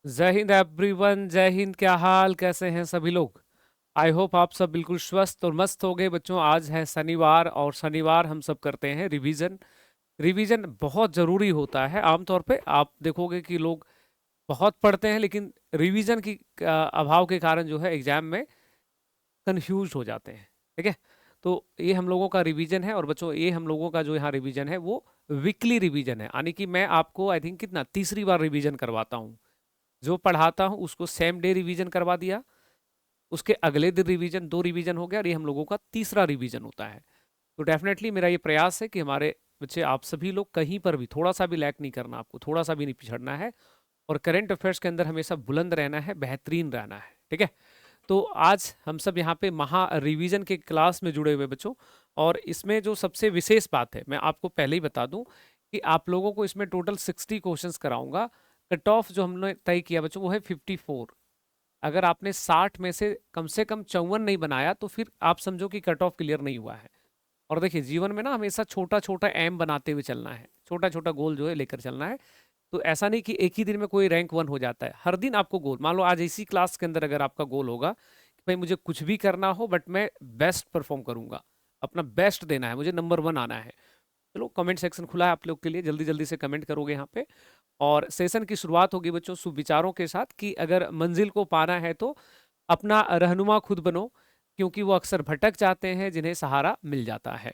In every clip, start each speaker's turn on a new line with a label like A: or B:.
A: जय हिंद एवरीवन, जय हिंद। क्या हाल, कैसे हैं सभी लोग? आई होप आप सब बिल्कुल स्वस्थ और मस्त हो गए बच्चों। आज है शनिवार और शनिवार हम सब करते हैं रिवीजन। रिवीजन बहुत ज़रूरी होता है। आमतौर पे आप देखोगे कि लोग बहुत पढ़ते हैं लेकिन रिवीजन की अभाव के कारण जो है एग्जाम में कंफ्यूज हो जाते हैं। ठीक है, तो ये हम लोगों का रिवीजन है। और बच्चों, ये हम लोगों का जो यहाँ रिवीजन है वो वीकली रिवीजन है, यानी कि मैं आपको आई थिंक कितना तीसरी बार रिवीजन करवाता हूँ। जो पढ़ाता हूँ उसको सेम डे रिवीजन करवा दिया, उसके अगले दिन रिवीजन, दो रिवीजन हो गया, और ये हम लोगों का तीसरा रिवीजन होता है। तो डेफिनेटली मेरा ये प्रयास है कि हमारे बच्चे, आप सभी लोग कहीं पर भी थोड़ा सा भी लैक नहीं करना, आपको थोड़ा सा भी नहीं पिछड़ना है, और करंट अफेयर्स के अंदर हमेशा बुलंद रहना है, बेहतरीन रहना है। ठीक है, तो आज हम सब यहाँ पे महा रिवीजन के क्लास में जुड़े हुए बच्चों। और इसमें जो सबसे विशेष बात है, मैं आपको पहले ही बता दूं कि आप लोगों को इसमें टोटल 60 क्वेश्चंस कराऊंगा। कट ऑफ जो हमने तय किया बच्चों वो है 54। अगर आपने 60 में से कम 54 नहीं बनाया तो फिर आप समझो कि कट ऑफ क्लियर नहीं हुआ है। और देखिए, जीवन में ना हमेशा छोटा छोटा एम बनाते हुए चलना है, छोटा छोटा गोल जो है लेकर चलना है। तो ऐसा नहीं कि एक ही दिन में कोई रैंक वन हो जाता है। हर दिन आपको गोल, मान लो आज इसी क्लास के अंदर अगर आपका गोल होगा कि भाई मुझे कुछ भी करना हो बट मैं बेस्ट परफॉर्म करूंगा, अपना बेस्ट देना है, मुझे नंबर वन आना है। चलो, कमेंट सेक्शन खुला है आप लोग के लिए, जल्दी जल्दी से कमेंट करोगे यहाँ पे। और सेशन की शुरुआत होगी बच्चों सुविचारों के साथ कि अगर मंजिल को पाना है तो अपना रहनुमा खुद बनो, क्योंकि वो अक्सर भटक जाते हैं जिन्हें सहारा मिल जाता है।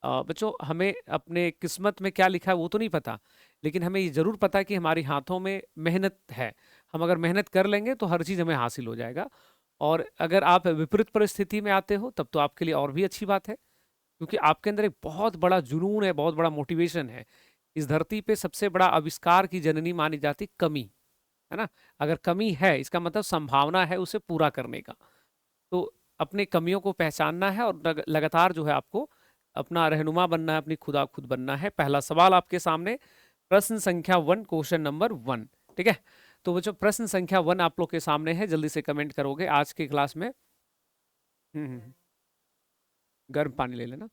A: बच्चों, हमें अपने किस्मत में क्या लिखा है वो तो नहीं पता, लेकिन हमें ये जरूर पता है कि हमारी हाथों में मेहनत है। हम अगर मेहनत कर लेंगे तो हर चीज़ हमें हासिल हो जाएगा। और अगर आप विपरीत परिस्थिति में आते हो तब तो आपके लिए और भी अच्छी बात है, क्योंकि आपके अंदर एक बहुत बड़ा जुनून है, बहुत बड़ा मोटिवेशन है। इस धरती पे सबसे बड़ा आविष्कार की जननी मानी जाती कमी, है ना? अगर कमी है इसका मतलब संभावना है उसे पूरा करने का। तो अपनी कमियों को पहचानना है और लगातार जो है आपको अपना रहनुमा बनना है, अपनी खुदा खुद बनना है। पहला सवाल आपके सामने, प्रश्न संख्या 1, क्वेश्चन नंबर 1। ठीक है, तो बच्चों प्रश्न संख्या 1 आप लोग के सामने है, जल्दी से कमेंट करोगे आज की क्लास में। गर्म पानी ले लेना।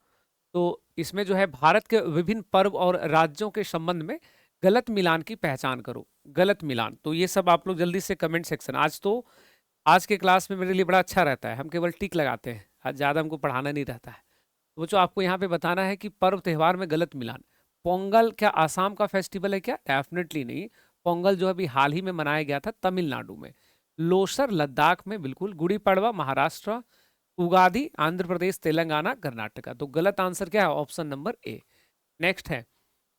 A: तो इसमें जो है भारत के विभिन्न पर्व और राज्यों के संबंध में गलत मिलान की पहचान करो। गलत मिलान, तो ये सब आप लोग जल्दी से कमेंट सेक्शन। आज के क्लास में मेरे लिए बड़ा अच्छा रहता है, हम केवल टिक लगाते हैं, आज ज़्यादा हमको पढ़ाना नहीं रहता है। तो बच्चों, आपको यहाँ पे बताना है कि पर्व त्योहार में गलत मिलान। पोंगल क्या आसाम का फेस्टिवल है क्या? डेफिनेटली नहीं। पोंगल जो अभी हाल ही में मनाया गया था तमिलनाडु में। लोसर लद्दाख में, बिल्कुल। गुड़ी पड़वा महाराष्ट्र। उगादी आंध्र प्रदेश, तेलंगाना, कर्नाटका। तो गलत आंसर क्या है? Option number A. नेक्स्ट है,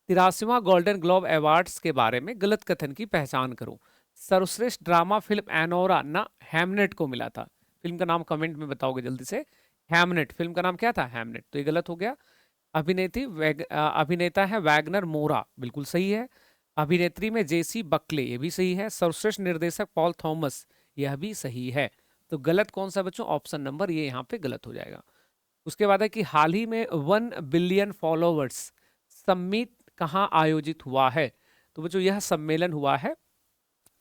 A: 83वां गोल्डन ग्लोब अवार्ड्स के बारे में गलत कथन की पहचान करो। सर्वश्रेष्ठ ड्रामा फिल्म एनोरा ना हैमनेट को मिला था। फिल्म का नाम कमेंट में बताओगे जल्दी से। हैमनेट, फिल्म का नाम क्या था? हैमनेट। तो ये गलत हो गया। अभिनेता है वैगनर मोरा, बिल्कुल सही है। अभिनेत्री में जेसी बकले, ये भी सही है। सर्वश्रेष्ठ निर्देशक पॉल थॉमस, यह भी सही है। तो गलत कौन सा बच्चों? ऑप्शन नंबर ये यहाँ पे गलत हो जाएगा। उसके बाद है कि हाल ही में 1 बिलियन फॉलोवर्स समिट कहाँ आयोजित हुआ है? तो बच्चों यह सम्मेलन हुआ है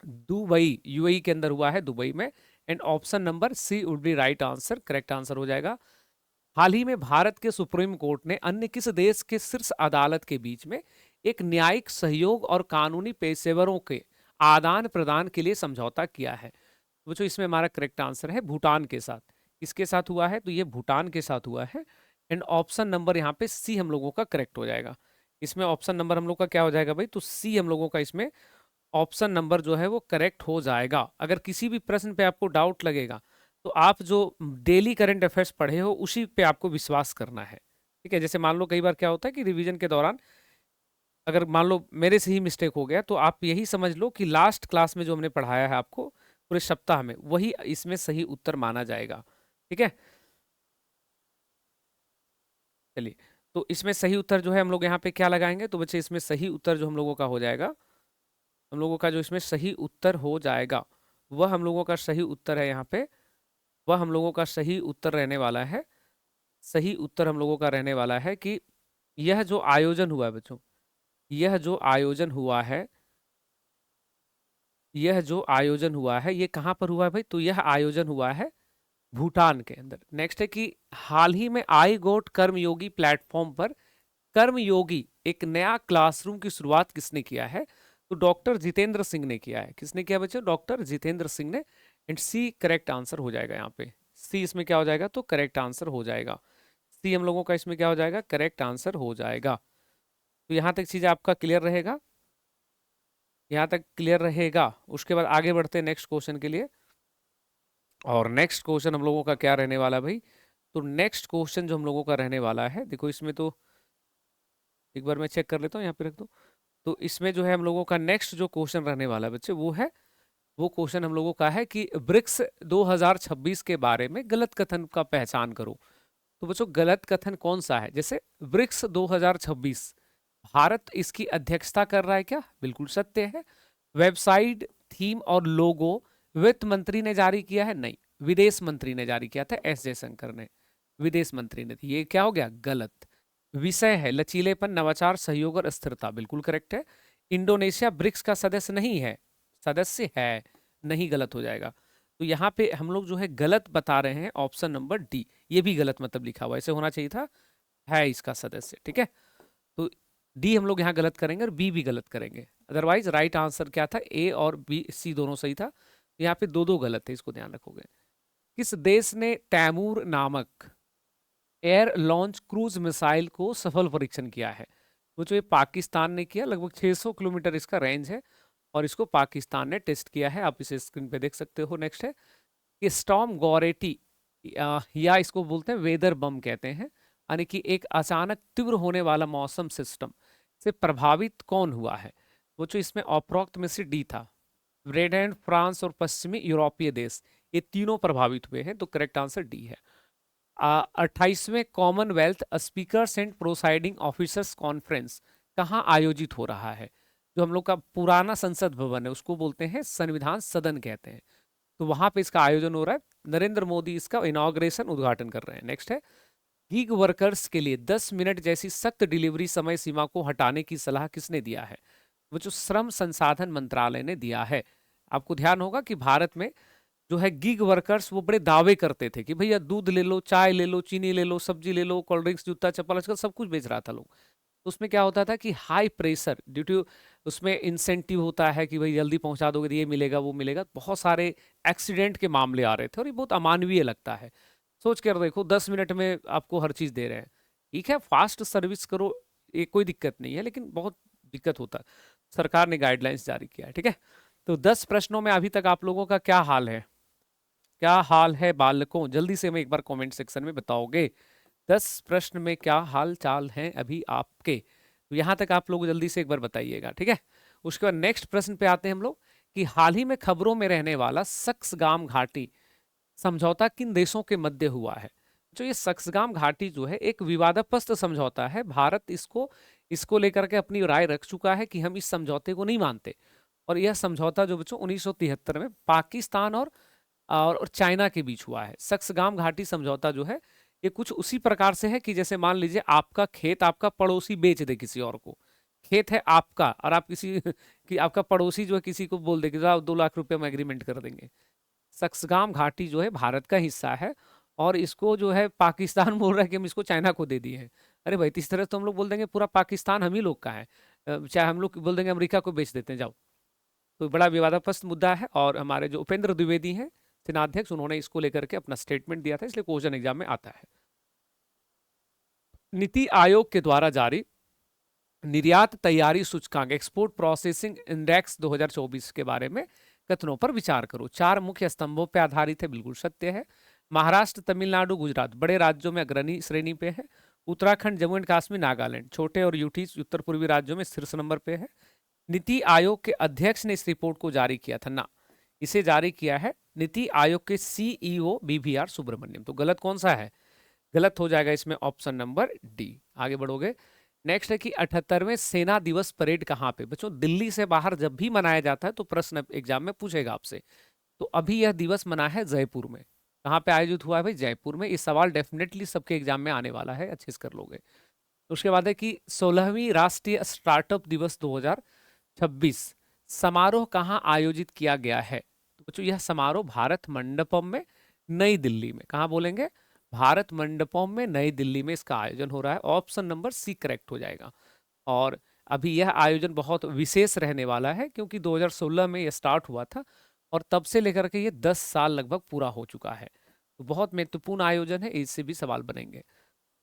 A: दुबई, यूएई के अंदर हुआ है, दुबई में। And option number C would be right answer, correct answer हो जाएगा। हाल ही में भारत के सुप्रीम कोर्ट ने अन्य किस देश के शीर्ष अदालत के बीच में एक न्यायिक सहयोग और कानूनी पेशेवरों के आदान प्रदान के लिए समझौता किया है? तो बच्चों इसमें हमारा करेक्ट आंसर है भूटान के साथ। किसके साथ हुआ है? तो ये भूटान के साथ हुआ है। एंड ऑप्शन नंबर यहाँ पे सी हम लोगों का करेक्ट हो जाएगा। इसमें ऑप्शन नंबर हम लोग का क्या हो जाएगा भाई? तो सी हम लोगों का इसमें ऑप्शन नंबर जो है वो करेक्ट हो जाएगा। अगर किसी भी प्रश्न पे आपको डाउट लगेगा तो आप जो डेली करंट अफेयर्स पढ़े हो उसी पे आपको विश्वास करना है। ठीक है, जैसे मान लो कई बार क्या होता है कि रिवीजन के दौरान अगर मान लो मेरे से ही मिस्टेक हो गया तो आप यही समझ लो कि लास्ट क्लास में जो हमने पढ़ाया है आपको पूरे सप्ताह में, वही इसमें सही उत्तर माना जाएगा। ठीक है, चलिए। तो इसमें सही उत्तर जो है हम लोग यहाँ पे क्या लगाएंगे? तो बच्चे इसमें सही उत्तर जो हम लोगों का हो जाएगा, हम लोगों का जो इसमें सही उत्तर हो जाएगा, वह हम लोगों का सही उत्तर है यहाँ पे, वह हम लोगों का सही उत्तर रहने वाला है। सही उत्तर हम लोगों का रहने वाला है कि यह जो आयोजन हुआ है बच्चों, यह जो आयोजन हुआ है, यह जो आयोजन हुआ है ये कहाँ पर हुआ है भाई? तो यह आयोजन हुआ है भूटान के अंदर। नेक्स्ट है कि हाल ही में आई गोट कर्मयोगी प्लेटफॉर्म पर कर्मयोगी एक नया क्लासरूम की शुरुआत किसने किया है? तो डॉक्टर जितेंद्र सिंह ने किया है। किसने किया बच्चों? डॉक्टर जितेंद्र सिंह ने। एंड सी करेक्ट आंसर हो जाएगा यहाँ पे। सी इसमें क्या हो जाएगा? तो करेक्ट आंसर हो जाएगा। सी हम लोगों का इसमें क्या हो जाएगा? करेक्ट आंसर हो जाएगा। तो यहाँ तक चीजें आपका क्लियर रहेगा, यहाँ तक क्लियर रहेगा। उसके बाद आगे बढ़ते हैं नेक्स्ट क्वेश्चन के लिए। और नेक्स्ट क्वेश्चन हम लोगों का क्या रहने वाला है भाई? तो नेक्स्ट क्वेश्चन जो हम लोगों का रहने वाला है, देखो इसमें तो एक बार मैं चेक कर लेता हूँ, यहाँ पे रख दो। तो इसमें जो है हम लोगों का नेक्स्ट जो क्वेश्चन रहने वाला है बच्चे, वो क्वेश्चन हम लोगों का है कि ब्रिक्स 2026 के बारे में गलत कथन का पहचान करो। तो बच्चों गलत कथन कौन सा है? जैसे ब्रिक्स 2026, भारत इसकी अध्यक्षता कर रहा है क्या? बिल्कुल सत्य है। वेबसाइट, थीम और लोगो वित्त मंत्री ने जारी किया है? नहीं, विदेश मंत्री ने जारी किया था, एस जयशंकर ने, विदेश मंत्री ने। ये क्या हो गया? गलत। विषय है लचीलेपन, नवाचार, सहयोग और स्थिरता, बिल्कुल करेक्ट है। इंडोनेशिया ब्रिक्स का सदस्य नहीं है, सदस्य है, नहीं, गलत हो जाएगा। तो यहाँ पे हम लोग जो है गलत बता रहे हैं, ऑप्शन नंबर डी, ये भी गलत मतलब लिखा हुआ, ऐसे होना चाहिए था, है इसका सदस्य, ठीक है। तो डी हम लोग यहाँ गलत करेंगे और बी भी गलत करेंगे। अदरवाइज राइट आंसर क्या था? ए और बी, सी दोनों सही था। यहाँ पे दो दो गलत है, इसको ध्यान रखोगे। किस देश ने तैमूर नामक एयर लॉन्च क्रूज मिसाइल को सफल परीक्षण किया है? वो जो ये पाकिस्तान ने किया, लगभग 600 किलोमीटर इसका रेंज है और इसको पाकिस्तान ने टेस्ट किया है, आप इसे स्क्रीन पे देख सकते हो। नेक्स्ट है कि स्टॉर्म गोरेटी, या इसको बोलते हैं वेदर बम कहते हैं, यानी कि एक अचानक तीव्र होने वाला मौसम सिस्टम से प्रभावित कौन हुआ है? वो जो इसमें उपरोक्त में से डी था, ब्रिटेन, फ्रांस और पश्चिमी यूरोपीय देश, ये तीनों प्रभावित हुए हैं, तो करेक्ट आंसर डी है। 28वें Commonwealth speakers and presiding officers conference कहाँ आयोजित हो रहा है? जो हम लोग का पुराना संसद भवन है उसको बोलते हैं संविधान सदन कहते हैं, तो वहां पे इसका आयोजन हो रहा है। नरेंद्र मोदी इसका इनॉग्रेशन, उद्घाटन कर रहे हैं। नेक्स्ट है गीग वर्कर्स के लिए 10 मिनट जैसी सख्त डिलीवरी समय सीमा को हटाने की सलाह किसने दिया है? वो जो श्रम संसाधन मंत्रालय ने दिया है। आपको ध्यान होगा कि भारत में जो है गिग वर्कर्स वो बड़े दावे करते थे कि भैया दूध ले लो, चाय ले लो, चीनी ले लो, सब्जी ले लो, कोल्ड ड्रिंक्स, जूता चप्पल, आजकल सब कुछ बेच रहा था लोग। तो उसमें क्या होता था कि हाई प्रेशर ड्यू टू, उसमें इंसेंटिव होता है कि भाई जल्दी पहुंचा दोगे तो ये मिलेगा वो मिलेगा, बहुत सारे एक्सीडेंट के मामले आ रहे थे और ये बहुत अमानवीय लगता है। सोच कर देखो 10 मिनट में आपको हर चीज दे रहे हैं, ठीक है फास्ट सर्विस करो, ये कोई दिक्कत नहीं है, लेकिन बहुत दिक्कत होता है। सरकार ने गाइडलाइंस जारी किया है, ठीक है। तो 10 प्रश्नों में अभी तक आप लोगों का क्या हाल है? क्या हाल है बालकों? जल्दी से हमें एक बार कमेंट सेक्शन में बताओगे 10 प्रश्न में क्या हाल चाल हैं अभी आपके? तो यहां तक आप लोग जल्दी से एक बार बताइएगा, ठीक है। उसके बाद नेक्स्ट प्रश्न पे आते हैं हम लोग कि हाल ही में खबरों में रहने वाला सक्सगाम घाटी समझौता किन देशों के मध्य हुआ है? जो ये सक्सगाम घाटी जो है एक विवादास्पद समझौता है, भारत इसको इसको लेकर के अपनी राय रख चुका है कि हम इस समझौते को नहीं मानते। और यह समझौता जो बच्चों 1973 में पाकिस्तान और चाइना के बीच हुआ है। सक्सगाम घाटी समझौता जो है ये कुछ उसी प्रकार से है कि जैसे मान लीजिए आपका खेत आपका पड़ोसी बेच दे किसी और को, खेत है आपका और आप किसी कि आपका पड़ोसी जो है किसी को बोल दे कि आप 2 लाख रुपए में एग्रीमेंट कर देंगे। सक्सगाम घाटी जो है भारत का हिस्सा है और इसको जो है पाकिस्तान बोल रहा है कि हम इसको चाइना को दे दिए हैं। अरे भाई इस तरह तो हम लोग बोल देंगे पूरा पाकिस्तान हम ही लोग का है, चाहे हम लोग बोल देंगे अमेरिका को बेच देते हैं, जाओ। तो बड़ा विवादास्पद मुद्दा है और हमारे जो उपेंद्र द्विवेदी हैं सेनाध्यक्ष, उन्होंने इसको लेकर के अपना स्टेटमेंट दिया था, इसलिए क्वेश्चन एग्जाम में आता है। नीति आयोग के द्वारा जारी निर्यात तैयारी सूचकांक एक्सपोर्ट प्रोसेसिंग इंडेक्स 2024 के बारे में कथनों पर विचार करो। 4 मुख्य स्तंभों पर आधारित है, बिल्कुल सत्य है। महाराष्ट्र, तमिलनाडु, गुजरात बड़े राज्यों में अग्रणी श्रेणी पे है। उत्तराखंड, जम्मू एंड कश्मीर, नागालैंड छोटे और यूटी उत्तर पूर्वी राज्यों में शीर्ष नंबर पे है। नीति आयोग के अध्यक्ष ने इस रिपोर्ट को जारी किया था ना, इसे जारी किया है नीति आयोग के सीईओ बीवीआर सुब्रमण्यम। तो गलत कौन सा है? गलत हो जाएगा इसमें ऑप्शन नंबर डी। आगे बढ़ोगे। नेक्स्ट है कि 78वें सेना दिवस परेड कहाँ पे? बच्चों दिल्ली से बाहर जब भी मनाया जाता है तो प्रश्न एग्जाम में पूछेगा आपसे। तो अभी यह दिवस मना है जयपुर में। कहाँ पे आयोजित हुआ है भाई? जयपुर में। इस सवाल डेफिनेटली सबके एग्जाम में आने वाला है, अच्छे से कर लोगे। उसके बाद है कि 16वीं राष्ट्रीय स्टार्टअप दिवस 2026 समारोह कहाँ आयोजित किया गया है? तो बच्चों यह समारोह भारत मंडपम में, नई दिल्ली में। कहाँ बोलेंगे? भारत मंडपम में, नई दिल्ली में इसका आयोजन हो रहा है। ऑप्शन नंबर सी करेक्ट हो जाएगा। और अभी यह आयोजन बहुत विशेष रहने वाला है क्योंकि 2016 में यह स्टार्ट हुआ था और तब से लेकर के ये 10 साल लगभग पूरा हो चुका है। तो बहुत महत्वपूर्ण आयोजन है, इससे भी सवाल बनेंगे।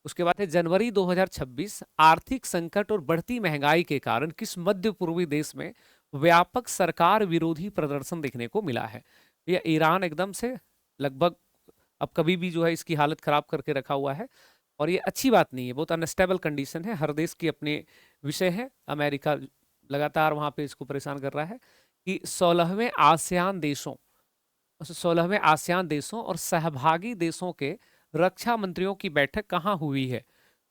A: उसके बाद है जनवरी 2026, आर्थिक संकट और बढ़ती महंगाई के कारण किस मध्य पूर्वी देश में व्यापक सरकार विरोधी प्रदर्शन देखने को मिला है? ये ईरान एकदम से लगभग अब कभी भी जो है इसकी हालत खराब करके रखा हुआ है और ये अच्छी बात नहीं है, बहुत अनस्टेबल कंडीशन है। हर देश की अपने विषय है। अमेरिका लगातार वहां पे इसको परेशान कर रहा है कि 16वें आसियान देशों और सहभागी देशों के रक्षा मंत्रियों की बैठक कहाँ हुई है?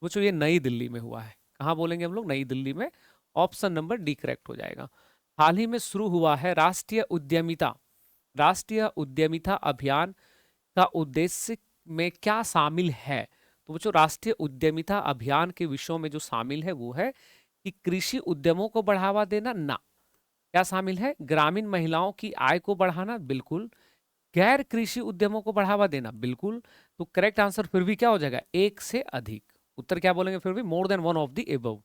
A: वो जो ये नई दिल्ली में हुआ है। कहाँ बोलेंगे हम लोग? नई दिल्ली में। ऑप्शन नंबर डी करेक्ट हो जाएगा। हाल ही में शुरू हुआ है राष्ट्रीय उद्यमिता अभियान का उद्देश्य में क्या शामिल है? तो वो जो राष्ट्रीय उद्यमिता अभियान के विषयों में जो शामिल है वो है कि कृषि उद्यमों को बढ़ावा देना ना। क्या शामिल है? ग्रामीण महिलाओं की आय को बढ़ाना, बिल्कुल। गैर कृषि उद्यमों को बढ़ावा देना, बिल्कुल। तो करेक्ट आंसर फिर भी क्या हो जाएगा? एक से अधिक। उत्तर क्या बोलेंगे फिर भी? More than one of the above.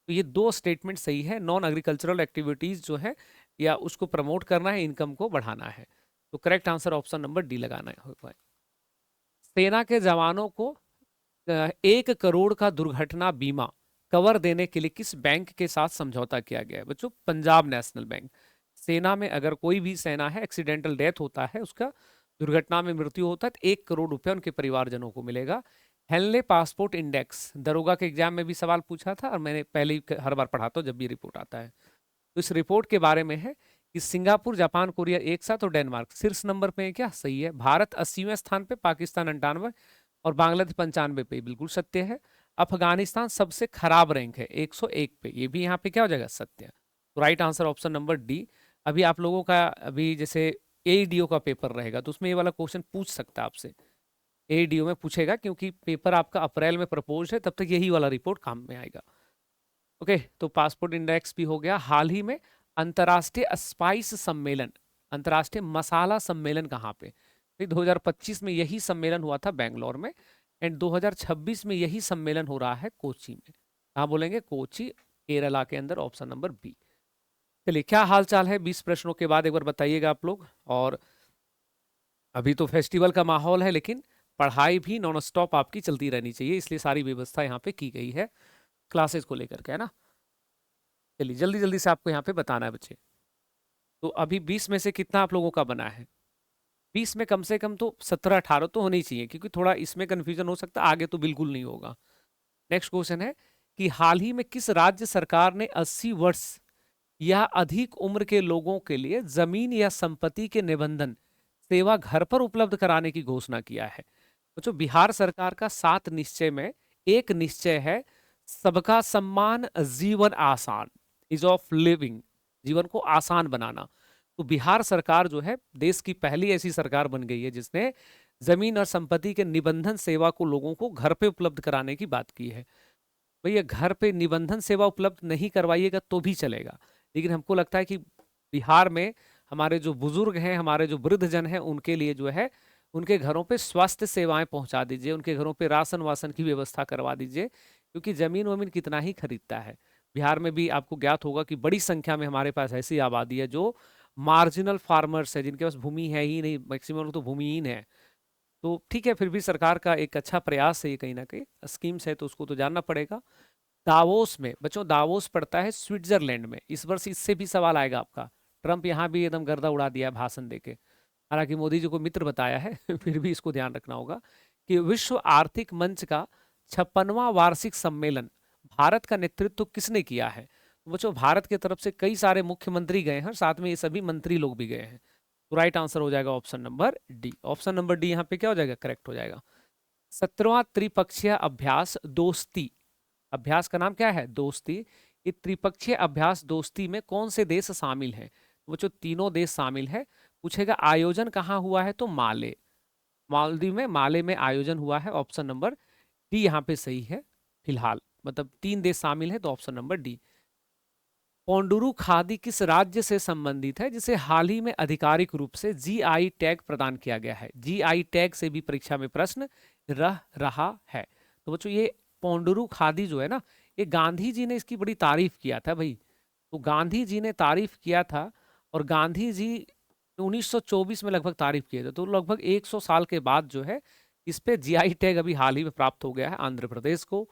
A: तो ये दो स्टेटमेंट सही है। नॉन एग्रीकल्चरल एक्टिविटीज जो है या उसको प्रमोट करना है, इनकम को बढ़ाना है। तो correct answer option number D लगाना है। सेना के जवानों को 1 करोड़ का दुर्घटना बीमा कवर देने के लिए किस बैंक के साथ समझौता किया गया है? बच्चों, पंजाब नेशनल बैंक। सेना में अगर कोई भी सेना है, एक्सीडेंटल डेथ होता है, उसका दुर्घटना में मृत्यु होता है, तो 1 करोड़ रुपया उनके परिवारजनों को मिलेगा। हेनले पासपोर्ट इंडेक्स दरोगा के एग्जाम में भी सवाल पूछा था और मैंने पहले ही हर बार पढ़ाता हूँ जब भी रिपोर्ट आता है। तो इस रिपोर्ट के बारे में है कि सिंगापुर, जापान, कोरिया एक साथ और डेनमार्क शीर्ष नंबर पे है। क्या सही है? भारत 80वें स्थान पे, पाकिस्तान 98 और बांग्लादेश 95 पे, बिल्कुल सत्य है। अफगानिस्तान सबसे खराब रैंक है 101 पे, ये भी यहाँ पे क्या हो जाएगा? सत्य। तो right answer option number D. अभी आप लोगों का अभी जैसे एईडीओ का पेपर रहेगा तो उसमें ये वाला क्वेश्चन पूछ सकता है आपसे। एईडीओ में पूछेगा क्योंकि पेपर आपका अप्रैल में प्रपोज है, तब तक यही वाला रिपोर्ट काम में आएगा। ओके, तो पासपोर्ट इंडेक्स भी हो गया। हाल ही में अंतर्राष्ट्रीय स्पाइस सम्मेलन, अंतर्राष्ट्रीय मसाला सम्मेलन कहाँ पे? 2025 में यही सम्मेलन हुआ था बेंगलोर में एंड 2026 में यही सम्मेलन हो रहा है कोची में। कहाँ बोलेंगे? कोची, केरला के अंदर। Option number B. चलिए, क्या हाल चाल है 20 प्रश्नों के बाद एक बार बताइएगा आप लोग। और अभी तो फेस्टिवल का माहौल है लेकिन पढ़ाई भी नॉन स्टॉप आपकी चलती रहनी चाहिए, इसलिए सारी व्यवस्था यहाँ पे की गई है क्लासेस को लेकर के, है ना। चलिए जल्दी जल्दी से आपको यहाँ पे बताना है बच्चे। तो अभी 20 में से कितना आप लोगों का बना है? 20 में कम से कम तो 17-18 तो होनी चाहिए क्योंकि थोड़ा इसमें कंफ्यूजन हो सकता है, आगे तो बिल्कुल नहीं होगा। नेक्स्ट क्वेश्चन है कि हाल ही में किस राज्य सरकार ने 80 वर्ष या अधिक उम्र के लोगों के लिए जमीन या संपत्ति के निबंधन सेवा घर पर उपलब्ध कराने की घोषणा किया है? तो बिहार सरकार का 7 निश्चय में एक निश्चय है सबका सम्मान, जीवन आसान, इज ऑफ लिविंग, जीवन को आसान बनाना। तो बिहार सरकार जो है देश की पहली ऐसी सरकार बन गई है जिसने जमीन और संपत्ति के निबंधन सेवा को लोगों को घर पे उपलब्ध कराने की बात की है। भैया, घर पे निबंधन सेवा उपलब्ध नहीं करवाइएगा तो भी चलेगा, लेकिन हमको लगता है कि बिहार में हमारे जो बुजुर्ग हैं, हमारे जो वृद्ध जन हैं, उनके लिए जो है उनके घरों पे स्वास्थ्य सेवाएं पहुंचा दीजिए, उनके घरों पे राशन वासन की व्यवस्था करवा दीजिए, क्योंकि जमीन वमीन कितना ही खरीदता है। बिहार में भी आपको ज्ञात होगा कि बड़ी संख्या में हमारे पास ऐसी आबादी है जो मार्जिनल फार्मर्स है, जिनके पास भूमि है ही नहीं, मैक्सिमम लोग तो भूमिहीन है। तो ठीक है, फिर भी सरकार का एक अच्छा प्रयास है ये, कहीं ना कहीं स्कीम्स है तो उसको तो जानना पड़ेगा। दावोस में, बच्चों दावोस पड़ता है स्विट्जरलैंड में, इस वर्ष इससे भी सवाल आएगा आपका। ट्रंप यहाँ भी एकदम गर्दा उड़ा दिया है भाषण देके, हालांकि मोदी जी को मित्र बताया है फिर भी इसको ध्यान रखना होगा कि विश्व आर्थिक मंच का 56वां वार्षिक सम्मेलन भारत का नेतृत्व किसने किया है? तो बच्चों भारत की तरफ से कई सारे मुख्यमंत्री गए हैं, साथ में ये सभी मंत्री लोग भी गए हैं। तो राइट आंसर हो जाएगा option number D. Option number D यहाँ पे क्या हो जाएगा? करेक्ट हो जाएगा। 17वां त्रिपक्षीय अभ्यास दोस्ती, अभ्यास का नाम क्या है? दोस्ती। ये त्रिपक्षीय अभ्यास दोस्ती में कौन से देश शामिल हैं? वो जो तीनों देश शामिल है। पूछेगा आयोजन कहाँ हुआ है? तो माले, मालदीव में, माले में आयोजन हुआ है। ऑप्शन नंबर डी यहाँ पे सही है फिलहाल, मतलब 3 देश शामिल है, तो ऑप्शन नंबर डी। पौंडुरू खादी किस राज्य से संबंधित है जिसे हाल ही में आधिकारिक रूप से जीआई टैग प्रदान किया गया है? जीआई टैग से भी परीक्षा में प्रश्न रह रहा है। तो बच्चों ये पौंडुरू खादी जो है ना, ये गांधी जी ने इसकी बड़ी तारीफ किया था भाई। तो गांधी जी ने तारीफ किया था, और गांधी जी 1924 में लगभग तारीफ किए थे, तो लगभग 100 साल के बाद जो है इस पे जीआई टैग अभी हाल ही में प्राप्त हो गया है आंध्र प्रदेश को।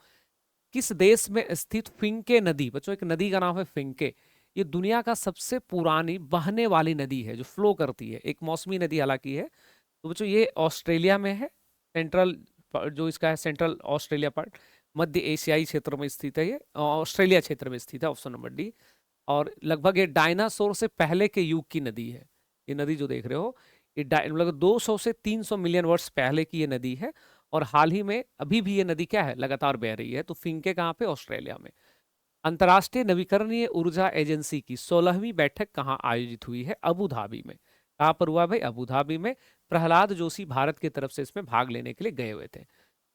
A: किस देश में स्थित फिंके नदी, बच्चों एक नदी का नाम है फिंके, ये दुनिया का सबसे पुरानी बहने वाली नदी है जो फ्लो करती है, एक मौसमी नदी हालांकि है। तो बच्चों ये ऑस्ट्रेलिया में है, सेंट्रल, जो इसका है सेंट्रल ऑस्ट्रेलिया पार्ट, मध्य एशियाई क्षेत्र में स्थित है, ये ऑस्ट्रेलिया क्षेत्र में स्थित है, ऑप्शन नंबर डी। और लगभग ये डायनासोर से पहले के युग की नदी है। ये नदी जो देख रहे हो, ये लगभग 200 से 300 मिलियन वर्ष पहले की ये नदी है, और हाल ही में अभी भी ये नदी क्या है, लगातार बह रही है। तो फिंके कहाँ पे, ऑस्ट्रेलिया में। अंतर्राष्ट्रीय नवीकरणीय ऊर्जा एजेंसी की 16वीं बैठक कहाँ आयोजित हुई है, अबू धाबी में। कहाँ पर हुआ भाई, अबू धाबी में। प्रहलाद जोशी भारत की तरफ से इसमें भाग लेने के लिए गए हुए थे।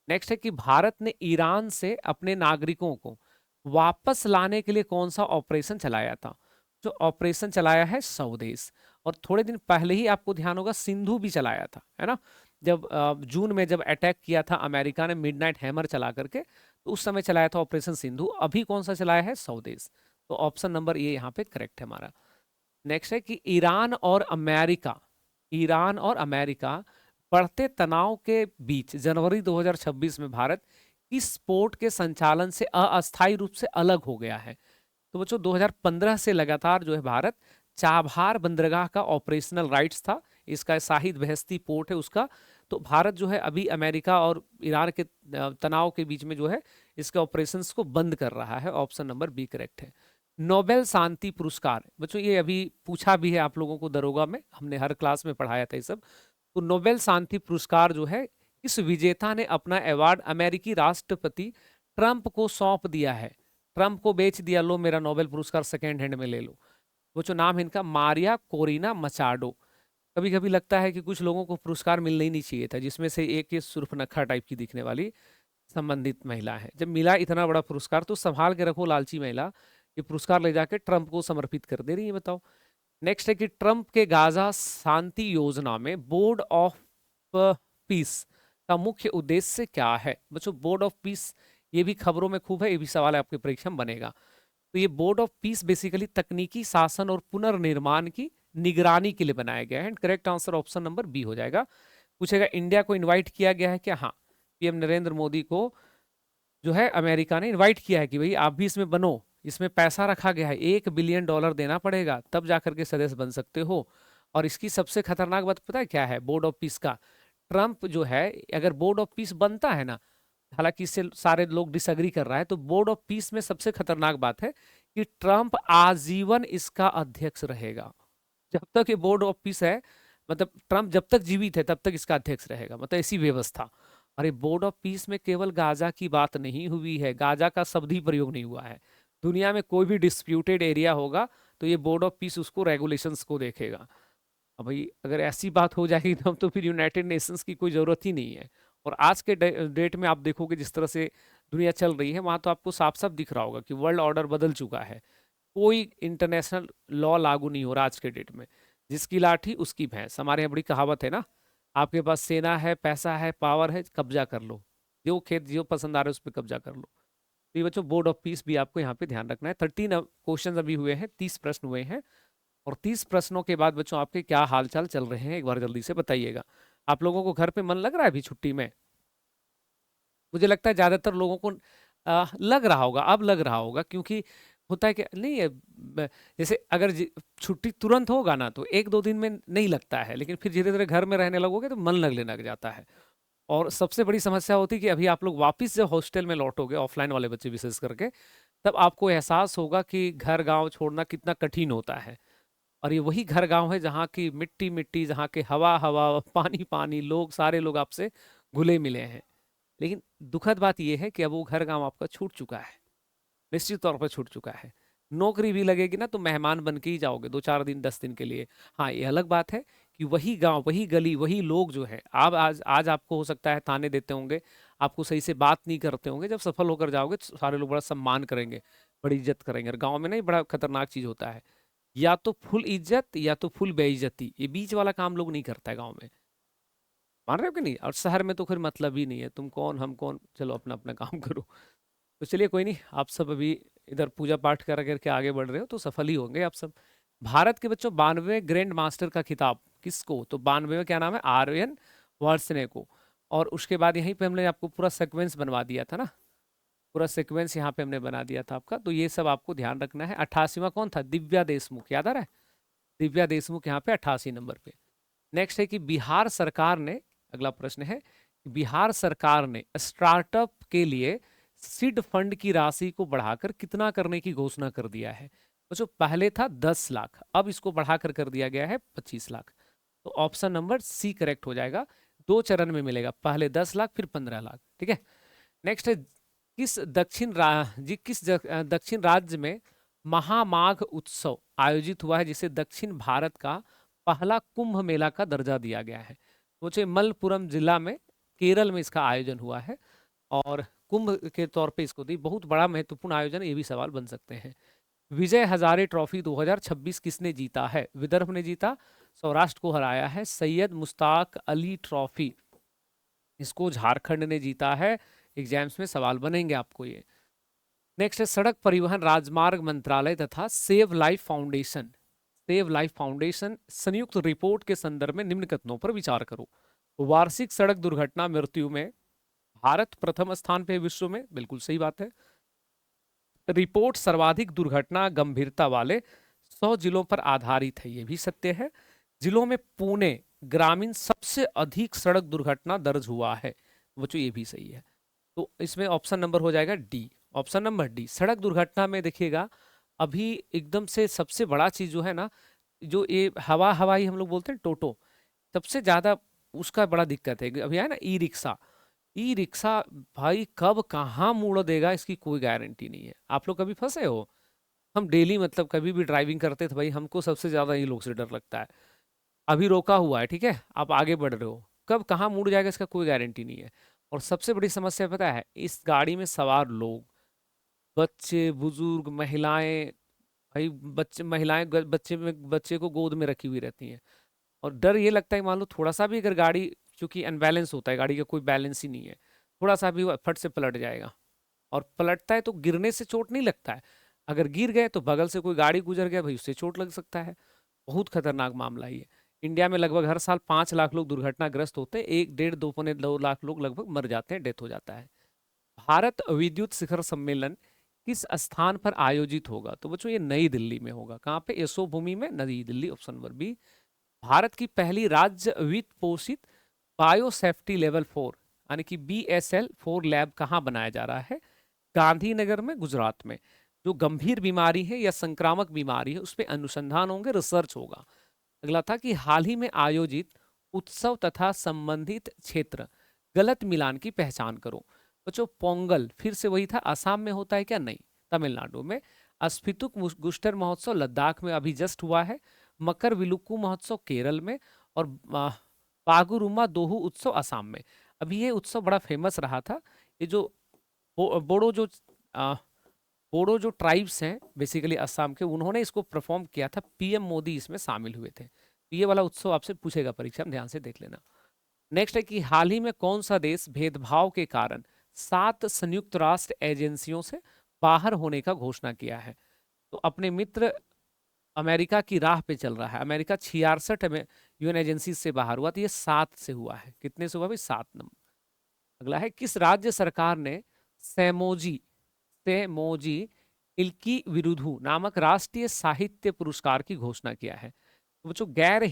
A: नेक्स्ट है कि भारत ने ईरान से अपने नागरिकों को वापस लाने के लिए कौन सा ऑपरेशन चलाया था। जो ऑपरेशन चलाया है स्वदेश। और थोड़े दिन पहले ही आपको ध्यान होगा सिंधु भी चलाया था, है ना। जब जून में जब अटैक किया था अमेरिका ने मिडनाइट हैमर चला करके, तो उस समय चलाया था ऑपरेशन सिंधु। अभी कौन सा चलाया है, स्वदेश। तो ऑप्शन नंबर ये यहाँ पे करेक्ट है हमारा। नेक्स्ट है कि ईरान और अमेरिका बढ़ते तनाव के बीच जनवरी 2026 में भारत किस पोर्ट के संचालन से अस्थायी रूप से अलग हो गया है। तो बच्चों 2015 से लगातार जो है भारत चाबहार बंदरगाह का ऑपरेशनल राइट्स था, इसका शाहिद बहस्ती पोर्ट है उसका। तो भारत जो है अभी अमेरिका और ईरान के तनाव के बीच में जो है इसके ऑपरेशंस को बंद कर रहा है। ऑप्शन नंबर बी करेक्ट है। नोबेल शांति पुरस्कार, बच्चों ये अभी पूछा भी है आप लोगों को दरोगा में, हमने हर क्लास में पढ़ाया था ये सब। तो नोबेल शांति पुरस्कार जो है, इस विजेता ने अपना अवार्ड अमेरिकी राष्ट्रपति ट्रंप को सौंप दिया है। ट्रंप को बेच दिया, लो मेरा नोबेल पुरस्कार सेकेंड हैंड में ले लो। वो जो नाम है इनका, मारिया कोरिना मचाडो। कभी कभी लगता है कि कुछ लोगों को पुरस्कार मिलना ही नहीं चाहिए था, जिसमें से एक ये सुर्पनखा टाइप की दिखने वाली संबंधित महिला है। जब मिला इतना बड़ा पुरस्कार तो संभाल के रखो, लालची महिला ये पुरस्कार ले जाके ट्रंप को समर्पित कर दे रही है, बताओ। नेक्स्ट है कि ट्रंप के गाजा शांति योजना में बोर्ड ऑफ पीस का मुख्य उद्देश्य क्या है। बच्चों बोर्ड ऑफ पीस ये भी खबरों में खूब है, ये भी सवाल आपके परीक्षा में बनेगा। तो ये बोर्ड ऑफ पीस बेसिकली तकनीकी शासन और पुनर्निर्माण की निगरानी के लिए बनाया गया है। And correct answer option number B हो जाएगा। पूछेगा इंडिया को इनवाइट किया गया है क्या, हाँ। पीएम नरेंद्र मोदी को जो है अमेरिका ने इनवाइट किया है कि भाई आप भी इसमें बनो। इसमें पैसा रखा गया है, $1 बिलियन देना पड़ेगा तब जाकर के सदस्य बन सकते हो। और इसकी सबसे खतरनाक बात पता है क्या है, बोर्ड ऑफ पीस का। ट्रंप जो है, अगर बोर्ड ऑफ पीस बनता है ना, हालांकि इससे सारे लोग डिसएग्री कर रहा है, तो बोर्ड ऑफ पीस में सबसे खतरनाक बात है कि ट्रंप आजीवन इसका अध्यक्ष रहेगा। जब तक ये बोर्ड ऑफ पीस है, मतलब ट्रंप जब तक जीवित है तब तक इसका अध्यक्ष रहेगा, मतलब ऐसी व्यवस्था। अरे बोर्ड ऑफ पीस में केवल गाजा की बात नहीं हुई है, गाजा का शब्द ही प्रयोग नहीं हुआ है। दुनिया में कोई भी डिस्प्यूटेड एरिया होगा तो ये बोर्ड ऑफ पीस उसको रेगुलेशंस को देखेगा। अब भाई अगर ऐसी बात हो जाएगी तब तो फिर यूनाइटेड नेशंस की कोई ज़रूरत ही नहीं है। और आज के डेट में आप देखोगे जिस तरह से दुनिया चल रही है, वहाँ तो आपको साफ साफ दिख रहा होगा कि वर्ल्ड ऑर्डर बदल चुका है। कोई इंटरनेशनल लॉ लागू नहीं हो रहा आज के डेट में। जिसकी लाठी उसकी भैंस, हमारे यहाँ बड़ी कहावत है ना। आपके पास सेना है, पैसा है, पावर है, कब्जा कर लो। जो खेत जो पसंद आ रहा है उस पर कब्जा कर लो। तो ये बच्चों बोर्ड ऑफ पीस भी आपको यहाँ पे ध्यान रखना है। 13 क्वेश्चन अभी हुए हैं, 30 प्रश्न हुए हैं। और 30 प्रश्नों के बाद बच्चों आपके क्या हालचाल चल रहे हैं, एक बार जल्दी से बताइएगा। आप लोगों को घर पे मन लग रहा है अभी छुट्टी में। मुझे लगता है ज्यादातर लोगों को लग रहा होगा, अब लग रहा होगा, क्योंकि होता है कि नहीं है जैसे अगर छुट्टी तुरंत होगा ना तो एक दो दिन में नहीं लगता है, लेकिन फिर धीरे धीरे घर में रहने लगोगे तो मन लगने लग जाता है। और सबसे बड़ी समस्या होती है कि अभी आप लोग वापस जब हॉस्टल में लौटोगे, ऑफलाइन वाले बच्चे विशेष करके, तब आपको एहसास होगा कि घर गांव छोड़ना कितना कठिन होता है। और ये वही घर गांव है जहाँ की मिट्टी मिट्टी, जहाँ के हवा हवा, पानी पानी, लोग सारे लोग आपसे घुले मिले हैं। लेकिन दुखद बात यह है कि अब वो घर गांव आपका छूट चुका है, निश्चित तौर पर छूट चुका है। नौकरी भी लगेगी ना तो मेहमान बन के ही जाओगे 2 4 दिन 10 दिन के लिए। हाँ ये अलग बात है कि वही गांव, वही गली, वही लोग जो है, आप आज आपको हो सकता है ताने देते होंगे, आपको सही से बात नहीं करते होंगे। जब सफल होकर जाओगे तो सारे लोग बड़ा सम्मान करेंगे, बड़ी इज्जत करेंगे। और गाँव में नहीं, बड़ा खतरनाक चीज होता है, या तो फुल इज्जत या तो फुल बेइज्जती, ये बीच वाला काम लोग नहीं करता है गाँव में। मान रहे हो कि नहीं। और शहर में तो फिर मतलब ही नहीं है, तुम कौन हम कौन, चलो अपना अपना काम करो। तो चलिए कोई नहीं, आप सब अभी इधर पूजा पाठ कर करके आगे बढ़ रहे हो तो सफल ही होंगे आप सब। भारत के बच्चों 92वें ग्रैंड मास्टर का खिताब किसको? तो 92वें क्या नाम है? आर्यन वार्सने को। और उसके बाद यहीं पे हमने आपको पूरा सीक्वेंस बनवा दिया था ना, पूरा सीक्वेंस यहाँ पे हमने बना दिया था आपका, तो ये सब आपको ध्यान रखना है। 88वां कौन था? दिव्या देशमुख, याद आ रहा है? दिव्या देशमुख यहाँ पे 88 नंबर पे। नेक्स्ट है कि बिहार सरकार ने, अगला प्रश्न है कि बिहार सरकार ने स्टार्टअप के लिए सीड फंड की राशि को बढ़ाकर कितना करने की घोषणा कर दिया है? तो जो पहले था 10 लाख, अब इसको बढ़ाकर कर दिया गया है 25 लाख। तो ऑप्शन नंबर सी करेक्ट हो जाएगा। 2 चरण में मिलेगा, पहले 10 लाख फिर 15 लाख। ठीक है। नेक्स्ट है किस दक्षिण राज्य में महामाघ उत्सव आयोजित हुआ है जिसे दक्षिण भारत का पहला कुंभ मेला का दर्जा दिया गया है? सोचे, मलप्पुरम जिला में, केरल में इसका आयोजन हुआ है और कुंभ के तौर पे इसको दी। बहुत बड़ा महत्वपूर्ण आयोजन, ये भी सवाल बन सकते हैं। विजय हजारे ट्रॉफी 2026 किसने जीता है? विदर्भ ने जीता, सौराष्ट्र को हराया है। सैयद मुश्ताक अली ट्रॉफी, इसको झारखंड ने जीता है। एग्जाम्स में सवाल बनेंगे आपको ये। नेक्स्ट है सड़क परिवहन राजमार्ग मंत्रालय तथा सेव लाइफ फाउंडेशन संयुक्त रिपोर्ट के संदर्भ में निम्न कथनों पर विचार करो। वार्षिक सड़क दुर्घटना मृत्यु में भारत प्रथम स्थान पे है विश्व में, बिल्कुल सही बात है। रिपोर्ट सर्वाधिक दुर्घटना गंभीरता वाले 100 जिलों पर आधारित है, ये भी सत्य है। जिलों में पुणे ग्रामीण सबसे अधिक सड़क दुर्घटना दर्ज हुआ है, बच्चों ये भी सही है। तो इसमें ऑप्शन नंबर हो जाएगा डी, ऑप्शन नंबर डी। सड़क दुर्घटना में देखिएगा, अभी एकदम से सबसे बड़ा चीज जो है ना, जो ये हवाई हम लोग बोलते हैं टोटो, सबसे ज्यादा उसका बड़ा दिक्कत है। अभी है ना ई रिक्शा, ई रिक्शा भाई कब कहाँ मोड़ देगा इसकी कोई गारंटी नहीं है। आप लोग कभी फंसे हो? हम डेली मतलब कभी भी ड्राइविंग करते थे भाई, हमको सबसे ज्यादा ये लोग से डर लगता है। अभी रोका हुआ है, ठीक है, आप आगे बढ़ रहे हो, कब कहाँ मुड़ जाएगा इसका कोई गारंटी नहीं है। और सबसे बड़ी समस्या पता है, इस गाड़ी में सवार लोग, बच्चे बुजुर्ग महिलाएं, भाई बच्चे महिलाएं बच्चे को गोद में रखी हुई रहती हैं। और डर ये लगता है मान लो थोड़ा सा भी अगर गाड़ी, क्योंकि अनबैलेंस होता है गाड़ी का, कोई बैलेंस ही नहीं है, थोड़ा सा भी वो फट से पलट जाएगा। और पलटता है तो गिरने से चोट नहीं लगता है, अगर गिर गए तो बगल से कोई गाड़ी गुजर गया भाई, उससे चोट लग सकता है। बहुत खतरनाक मामला है ये। इंडिया में लगभग हर साल 5 लाख लोग दुर्घटनाग्रस्त होते हैं, 1, 1.5, 2, 2 लाख लोग लगभग मर जाते हैं, डेथ हो जाता है। भारत विद्युत शिखर सम्मेलन किस स्थान पर आयोजित होगा? तो बच्चों ये नई दिल्ली में होगा। कहाँ पे? यशो भूमि में, New Delhi, option number B. Bharat की पहली राज्य वित्त पोषित बायो सेफ्टी लेवल 4 यानी कि BSL-4 लैब कहाँ बनाया जा रहा है? गांधीनगर में, गुजरात में। जो गंभीर बीमारी है या संक्रामक बीमारी है उस पर अनुसंधान होंगे, रिसर्च होगा। अगला था कि हाल ही में आयोजित उत्सव तथा संबंधित क्षेत्र गलत मिलान की पहचान करो। बच्चों पोंगल फिर से वही था, असम में होता है क्या? नहीं, तमिलनाडु में। अस्फितुक गुस्टर महोत्सव लद्दाख में अभी जस्ट हुआ है। मकर विलुक्कू महोत्सव केरल में। और पागुरुमा दोहू उत्सव असम में। अभी ये उत्सव बड़ा फेमस रहा था। ये जो बोडो जो आ, बोडो जो ट्राइब्स हैं बेसिकली असम के, उन्होंने इसको परफॉर्म किया था, PM मोदी इसमें शामिल हुए थे। तो ये वाला उत्सव आपसे पूछेगा परीक्षा में, ध्यान से देख लेना। नेक्स्ट है कि हाल ही में कौन सा देश भेदभाव के कारण 7 संयुक्त राष्ट्र एजेंसियों से बाहर होने का घोषणा किया है? तो अपने मित्र अमेरिका की राह पे चल रहा है। अमेरिका 66 में UN एजेंसी से बाहर हुआ, तो ये 7 से हुआ है। कितने से हुआ भाई? 7 नंबर। अगला है किस राज्य सरकार ने सेमोजी सेमोजी इल्की विरुधु नामक राष्ट्रीय साहित्य पुरस्कार की घोषणा किया है? तो बच्चों गैर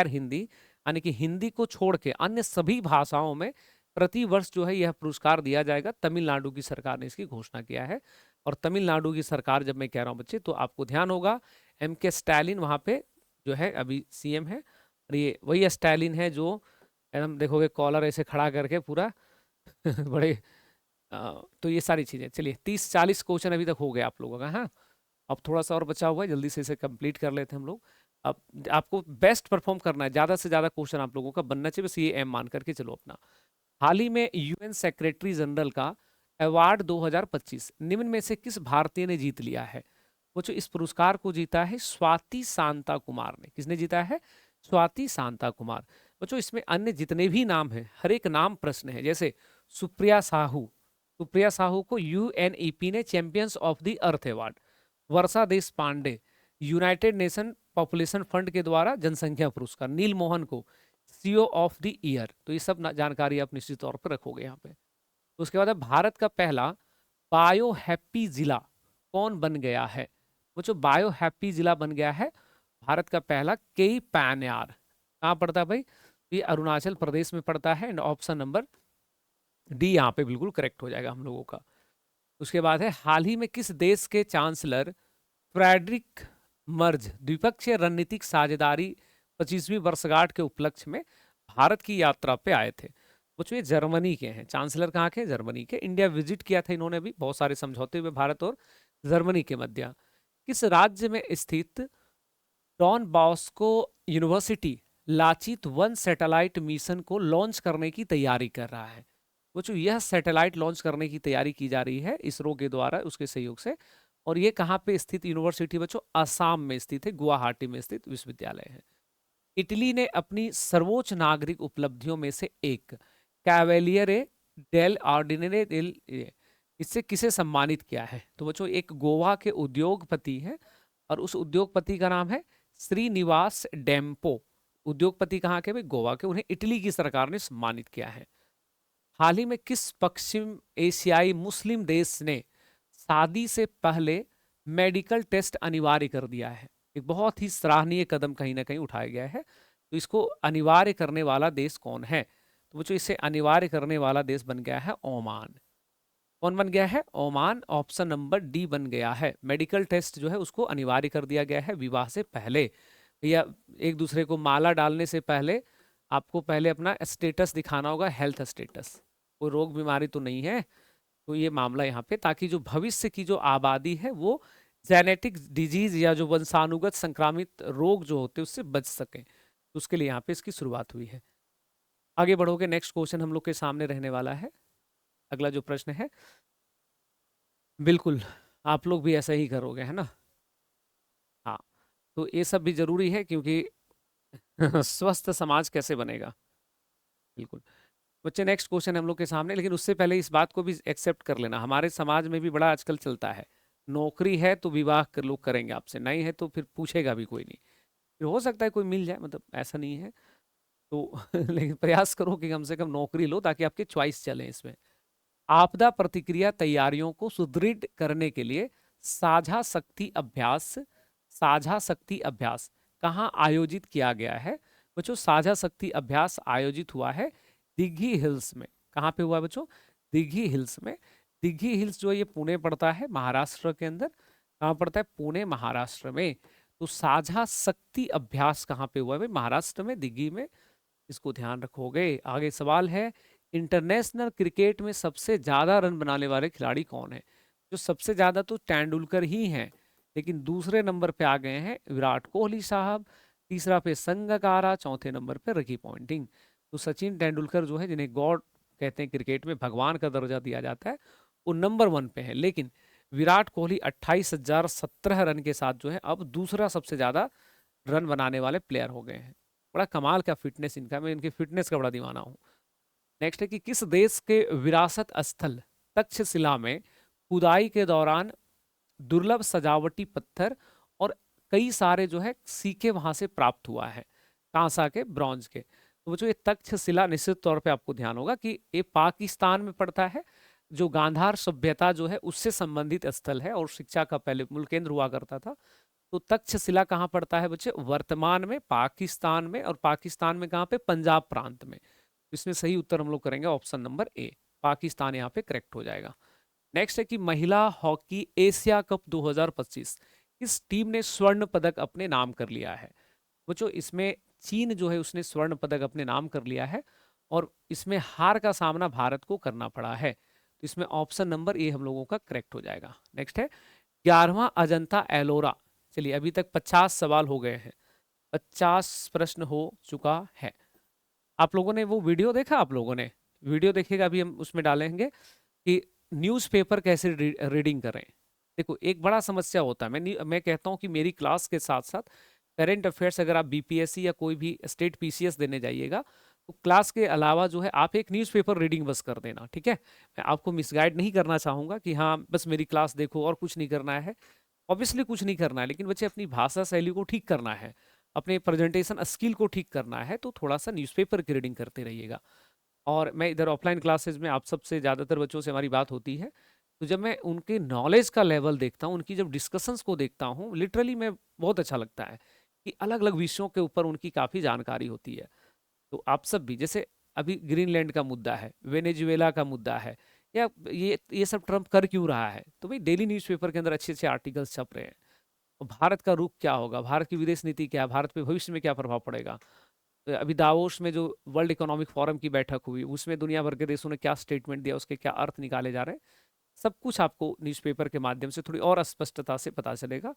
A: हिंदी यानी कि हिंदी को छोड़ के अन्य सभी भाषाओं में प्रति वर्ष जो है यह पुरस्कार दिया जाएगा। तमिलनाडु की सरकार ने इसकी घोषणा किया है। और तमिलनाडु की सरकार जब मैं कह रहा हूं बच्चे, तो आपको ध्यान होगा MK स्टालिन वहां पे जो है अभी CM है। और ये वही स्टालिन है जो एकदम देखोगे कॉलर ऐसे खड़ा करके पूरा बड़े तो ये सारी चीजें। चलिए 30-40 क्वेश्चन अभी तक हो गए आप लोगों का। हाँ, अब थोड़ा सा और बचा हुआ है, जल्दी से इसे कंप्लीट कर लेते हैं हम लोग। अब आपको बेस्ट परफॉर्म करना है, ज्यादा से ज्यादा क्वेश्चन आप लोगों का बनना चाहिए, बस ये एम मान करके चलो अपना। हाल ही में UN सेक्रेटरी जनरल का अवार्ड 2025 निम्न में से किस भारतीय ने जीत लिया है? वो जो इस पुरस्कार को जीता है स्वाति शांता कुमार ने। किसने जीता है? स्वाति शांता कुमार। बच्चों इसमें अन्य जितने भी नाम हैं, हर एक नाम प्रश्न है, जैसे सुप्रिया साहू, सुप्रिया साहू को यूएनईपी ने champions of the earth award. Varsha Deshpande United Nation Population Fund के द्वारा जनसंख्या पुरस्कार। नील मोहन को सीईओ ऑफ द ईयर। तो ये सब जानकारी आप निश्चित तौर पर रखोगे यहाँ पे। तो उसके बाद है भारत का पहला बायो हैप्पी जिला कौन बन गया है? वो जो बायो हैप्पी जिला बन गया है भारत का पहला केई पैन्यार। कहाँ पड़ता है भाई? ये अरुणाचल प्रदेश में पड़ता है। एंड ऑप्शन नंबर डी यहाँ पे बिल्कुल करेक्ट हो जाएगा हम लोगों का। उसके बाद है हाल ही में किस देश के चांसलर फ्रेडरिक मर्ज द्विपक्षीय रणनीतिक साझेदारी 25वीं वर्षगांठ के उपलक्ष्य में भारत की यात्रा पे आए थे? कुछ ये जर्मनी के हैं। चांसलर कहाँ के? जर्मनी के। इंडिया विजिट किया था इन्होंने भी, बहुत सारे समझौते हुए भारत और जर्मनी के मध्य। किस राज्य में स्थित Don Bosco university Lachit 1 satellite mission को लॉन्च करने की तैयारी कर रहा है? बच्चों यह सैटेलाइट लॉन्च करने की तैयारी की जा रही है इसरो के द्वारा, उसके सहयोग से। और ये कहाँ पे स्थित यूनिवर्सिटी बच्चों? असम में स्थित है, गुवाहाटी में स्थित विश्वविद्यालय है। इटली ने अपनी सर्वोच्च नागरिक उपलब्धियों में से एक कैवेलियरे डेल ऑर्डिनरी डेल इससे किसे सम्मानित किया है? तो बच्चों एक गोवा के उद्योगपति हैं और उस उद्योगपति का नाम है श्रीनिवास डेम्पो। उद्योगपति कहाँ के? भाई गोवा के। उन्हें इटली की सरकार ने सम्मानित किया है। हाल ही में किस पश्चिम एशियाई मुस्लिम देश ने शादी से पहले मेडिकल टेस्ट अनिवार्य कर दिया है? एक बहुत ही सराहनीय कदम कहीं ना कहीं उठाया गया है। तो इसको अनिवार्य करने वाला देश कौन है? तो वो जो इसे अनिवार्य करने वाला देश बन गया है ओमान। कौन बन गया है? ओमान। ऑप्शन नंबर डी बन गया है। मेडिकल टेस्ट जो है उसको अनिवार्य कर दिया गया है विवाह से पहले, या एक दूसरे को माला डालने से पहले आपको पहले अपना स्टेटस दिखाना होगा, हेल्थ स्टेटस, कोई रोग बीमारी तो नहीं है। तो ये मामला यहाँ पे, ताकि जो भविष्य की जो आबादी है वो जेनेटिक डिजीज या जो वंशानुगत संक्रामित रोग जो होते हैं उससे बच सकें, तो उसके लिए यहाँ पे इसकी शुरुआत हुई है। आगे बढ़ोगे, नेक्स्ट क्वेश्चन हम लोग के सामने रहने वाला है। अगला जो प्रश्न है, बिल्कुल आप लोग भी ऐसा ही करोगे, है ना? हाँ, तो ये सब भी जरूरी है क्योंकि स्वस्थ समाज कैसे बनेगा। बिल्कुल बच्चे, नेक्स्ट क्वेश्चन हम लोग के सामने, लेकिन उससे पहले इस बात को भी एक्सेप्ट कर लेना, हमारे समाज में भी बड़ा आजकल चलता है, नौकरी है तो विवाह कर लोग करेंगे आपसे, नहीं है तो फिर पूछेगा भी कोई नहीं। फिर हो सकता है कोई मिल जाए, मतलब ऐसा नहीं है तो लेकिन प्रयास करो कि कम से कम नौकरी लो ताकि आपके चॉइस चले इसमें। आपदा प्रतिक्रिया तैयारियों को सुदृढ़ करने के लिए साझा शक्ति अभ्यास कहाँ आयोजित किया गया है? बच्चों साझा शक्ति अभ्यास आयोजित हुआ है दिघी हिल्स में। कहाँ पे हुआ है बच्चों? दिघी हिल्स में। दिघी हिल्स जो है ये पुणे पड़ता है, महाराष्ट्र के अंदर। कहाँ पड़ता है? पुणे, महाराष्ट्र में। तो साझा शक्ति अभ्यास कहाँ पे हुआ है? भाई महाराष्ट्र में, दिघी में। इसको ध्यान रखोगे। आगे सवाल है, इंटरनेशनल क्रिकेट में सबसे ज्यादा रन बनाने वाले खिलाड़ी कौन है? जो सबसे ज्यादा तो तेंदुलकर ही हैं, लेकिन दूसरे नंबर पे आ गए हैं विराट कोहली साहब, तीसरा पे संगकारा, चौथे नंबर पे रिकी पॉन्टिंग। तो सचिन तेंदुलकर जो है, जिन्हें गॉड कहते हैं, क्रिकेट में भगवान का दर्जा दिया जाता है, वो नंबर 1 पे है। लेकिन विराट कोहली 28,017 रन के साथ जो है अब दूसरा सबसे ज्यादा रन बनाने वाले प्लेयर हो गए हैं। बड़ा कमाल का फिटनेस इनका, मैं इनकी फिटनेस का बड़ा दीवाना हूँ। नेक्स्ट है कि किस देश के विरासत स्थल तक्षशिला में खुदाई के दौरान दुर्लभ सजावटी पत्थर और कई सारे जो है सिक्के वहां से प्राप्त हुआ है, कांसा के, ब्रॉन्ज के? तो बच्चों ये तक्षशिला निश्चित तौर पे आपको ध्यान होगा कि ये पाकिस्तान में पड़ता है। जो गांधार सभ्यता जो है उससे संबंधित स्थल है और शिक्षा का पहले मूल केंद्र हुआ करता था। तो तक्षशिला कहाँ पड़ता है बच्चे? वर्तमान में पाकिस्तान में, और पाकिस्तान में कहाँ पे? पंजाब प्रांत में। इसमें सही उत्तर हम लोग करेंगे ऑप्शन नंबर ए, पाकिस्तान यहाँ पे करेक्ट हो जाएगा। नेक्स्ट है कि महिला हॉकी एशिया कप 2025 इस टीम ने स्वर्ण पदक अपने नाम कर लिया है? बच्चों इसमें चीन जो है उसने स्वर्ण पदक अपने नाम कर लिया है और इसमें हार का सामना भारत को करना पड़ा है। तो इसमें ऑप्शन नंबर ए हम लोगों का करेक्ट हो जाएगा। नेक्स्ट है 11वां अजंता एलोरा। चलिए अभी तक 50 सवाल हो गए हैं, 50 प्रश्न हो चुका है। आप लोगों ने वो वीडियो देखा? आप लोगों ने वीडियो देखेगा, अभी हम उसमें डालेंगे कि न्यूज़पेपर कैसे रीडिंग करें। देखो एक बड़ा समस्या होता है, मैं कहता हूं कि मेरी क्लास के साथ साथ करंट अफेयर्स, अगर आप बीपीएससी या कोई भी स्टेट पीसीएस देने जाइएगा तो क्लास के अलावा जो है आप एक न्यूज़पेपर रीडिंग बस कर देना, ठीक है? मैं आपको मिसगाइड नहीं करना चाहूँगा कि हाँ, बस मेरी क्लास देखो और कुछ नहीं करना है। ऑब्वियसली कुछ नहीं करना है, लेकिन बच्चे अपनी भाषा शैली को ठीक करना है, अपने प्रेजेंटेशन स्किल को ठीक करना है, तो थोड़ा-सा न्यूज़पेपर की रीडिंग करते रहिएगा। और मैं इधर ऑफलाइन क्लासेस में आप सबसे ज़्यादातर बच्चों से हमारी बात होती है, तो जब मैं उनके नॉलेज का लेवल देखता हूँ, उनकी जब डिस्कशंस को देखता हूँ, लिटरली मैं बहुत अच्छा लगता है कि अलग-अलग विषयों के ऊपर उनकी काफ़ी जानकारी होती है। तो आप सब भी जैसे अभी ग्रीनलैंड का मुद्दा है, वेनेजुएला का मुद्दा है, या ये सब ट्रम्प कर क्यों रहा है, तो भाई डेली न्यूज़पेपर के अंदर अच्छे-अच्छे आर्टिकल्स छप रहे हैं। और भारत का रुख क्या होगा, भारत की विदेश नीति क्या है, भारत पे भविष्य में क्या प्रभाव पड़ेगा। अभी दावोस में जो वर्ल्ड इकोनॉमिक फोरम की बैठक हुई, उसमें दुनिया भर के देशों ने क्या स्टेटमेंट दिया, उसके क्या अर्थ निकाले जा रहे हैं, सब कुछ आपको न्यूज़पेपर के माध्यम से थोड़ी और स्पष्टता से पता चलेगा।